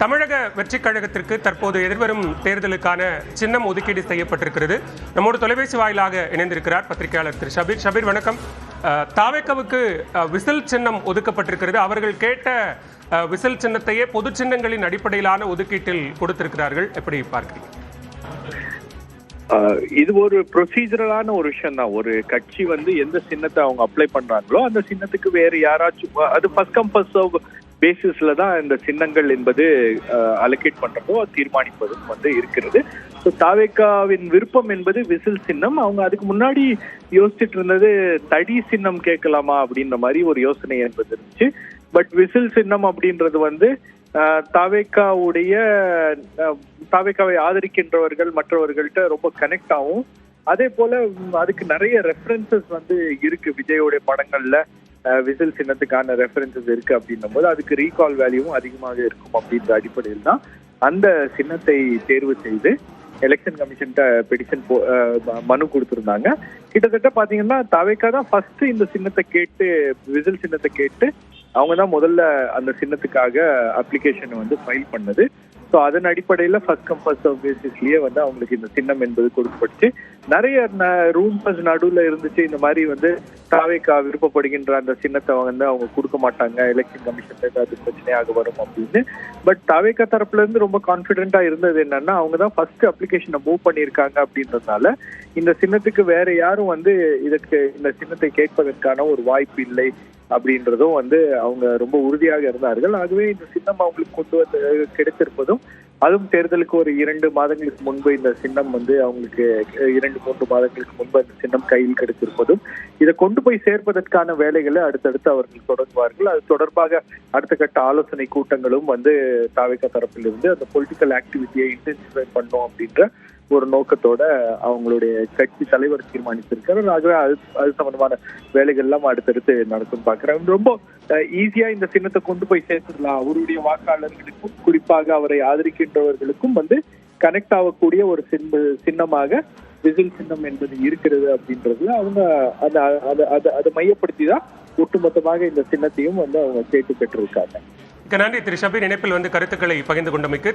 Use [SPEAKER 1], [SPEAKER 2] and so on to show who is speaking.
[SPEAKER 1] தமிழக வெற்றிக் கழகத்திற்கு தற்போது எதிர்வரும் தேர்தலுக்கான சின்னம் ஒதுக்கீடு செய்யப்பட்டிருக்கிறது. நம்மோடு தொலைபேசி வாயிலாக இணைந்திருக்கிறார் பத்திரிகையாளர் திரு ஷபீர். ஷபீர் வணக்கம். தாவேக்காவுக்கு விசில் சின்னம் ஒதுக்கப்பட்டிருக்கிறது. அவர்கள் கேட்ட விசில் சின்னத்தையே பொது சின்னங்களின் அடிப்படையிலான ஒதுக்கீட்டில் கொடுத்திருக்கிறார்கள். எப்படி பார்க்கிறீங்க?
[SPEAKER 2] இது ஒரு ப்ரொசீஜரலான ஒரு விஷயம் தான். ஒரு கட்சி எந்த சின்னத்தை அவங்க அப்ளை பண்றாங்களோ அந்த சின்னத்துக்கு வேற யாராச்சும் அது ஃபர்ஸ்ட் கம் ஃபர்ஸ்ட் சர்வ் பேசிஸ்ல தான் இந்த சின்னங்கள் என்பது அலோகேட் பண்றதோ தீர்மானிப்பதும் இருக்கிறது. ஸோ தாவேக்காவின் விருப்பம் என்பது விசில் சின்னம். அவங்க அதுக்கு முன்னாடி யோசிச்சுட்டு இருந்தது தடி சின்னம் கேட்கலாமா அப்படின்ற மாதிரி ஒரு யோசனை என்பது இருந்துச்சு. பட் விசில் சின்னம் அப்படின்றது தாவேக்காவை ஆதரிக்கின்றவர்கள் மற்றவர்கள்ட்ட ரொம்ப கனெக்ட் ஆகும். அதே போல அதுக்கு நிறைய ரெஃபரன்சஸ் இருக்கு. விஜயோடைய படங்கள்ல விசில் சின்னத்துக்கான ரெஃபரன்சஸ் இருக்கு அப்படின்னும் போது அதுக்கு ரீகால் வேல்யூவும் அதிகமாக இருக்கும் அப்படின்ற அடிப்படையில் தான் அந்த சின்னத்தை தேர்வு செய்து எலெக்ஷன் கமிஷன்கிட்ட பெடிஷன் மனு கொடுத்திருந்தாங்க. கிட்டத்தட்ட பாத்தீங்கன்னா தாவேக்கா தான் ஃபர்ஸ்ட் இந்த சின்னத்தை கேட்டு விசில் சின்னத்தை கேட்டு அவங்க தான் முதல்ல அந்த சின்னத்துக்காக அப்ளிகேஷன் ஃபைல் பண்ணது. ஸோ அதன் அடிப்படையில் ஃபர்ஸ்ட் கம் ஃபர்ஸ்ட் சர்வ் பேசிஸ்லயே அவங்களுக்கு இந்த சின்னம் என்பது கொடுக்கப்பட்டுச்சு. நிறைய ரூமர்ஸ் நடுவில் இருந்துச்சு. இந்த மாதிரி தாவேக்கா விருப்பப்படுகின்ற அந்த சின்னத்தை அவங்க கொடுக்க மாட்டாங்க, எலெக்ஷன் கமிஷன்ல ஏதாவது பிரச்சனையாக வரும் அப்படின்னு. பட் தாவேக்கா தரப்புல இருந்து ரொம்ப கான்பிடென்டா இருந்தது என்னன்னா அவங்க தான் ஃபர்ஸ்ட் அப்ளிகேஷனை மூவ் பண்ணியிருக்காங்க அப்படின்றதுனால இந்த சின்னத்துக்கு வேற யாரும் இதற்கு இந்த சின்னத்தை கேட்பதற்கான ஒரு வாய்ப்பு இல்லை அப்படின்றதும் அவங்க ரொம்ப உறுதியாக இருந்தார்கள். ஆகவே இந்த சின்னம் அவங்களுக்கு கொண்டு கிடைத்திருப்பதும் அதுவும் தேர்தலுக்கு ஒரு 2 மாதங்களுக்கு முன்பு இந்த சின்னம் அவங்களுக்கு 2-3 மாதங்களுக்கு முன்பு அந்த சின்னம் கையில் கிடைத்திருப்பதும் இதை கொண்டு போய் சேர்ப்பதற்கான வேலைகளை அடுத்தடுத்து அவர்கள் தொடங்குவார்கள். அது தொடர்பாக அடுத்த கட்ட ஆலோசனை கூட்டங்களும் தாவேக்கா தரப்பிலிருந்து அந்த பொலிட்டிக்கல் ஆக்டிவிட்டியை இன்டென்சிஃபை பண்ணோம் அப்படின்ற ஒரு நோக்கத்தோட அவங்களுடைய கட்சி தலைவர் தீர்மானித்திருக்காரு. ஆகவே அது சம்பந்தமான வேலைகள் எல்லாம் அடுத்தடுத்து நடக்கும் பார்க்கிறேன். ரொம்ப ஈஸியா இந்த சின்னத்தை கொண்டு போய் சேர்த்துடலாம். அவருடைய வாக்காளர்களுக்கும் குறிப்பாக அவரை ஆதரிக்கின்றவர்களுக்கும் கனெக்ட் ஆகக்கூடிய ஒரு சின்னமாக விசில் சின்னம் என்பது இருக்கிறது அப்படின்றதுல அவங்க அதை மையப்படுத்தி தான் ஒட்டுமொத்தமாக இந்த சின்னத்தையும் அவங்க கேட்டு பெற்றிருக்காங்க.
[SPEAKER 1] நன்றி திரு ஷபீர். இணைப்பில் கருத்துக்களை பகிர்ந்து கொண்டமைக்கு.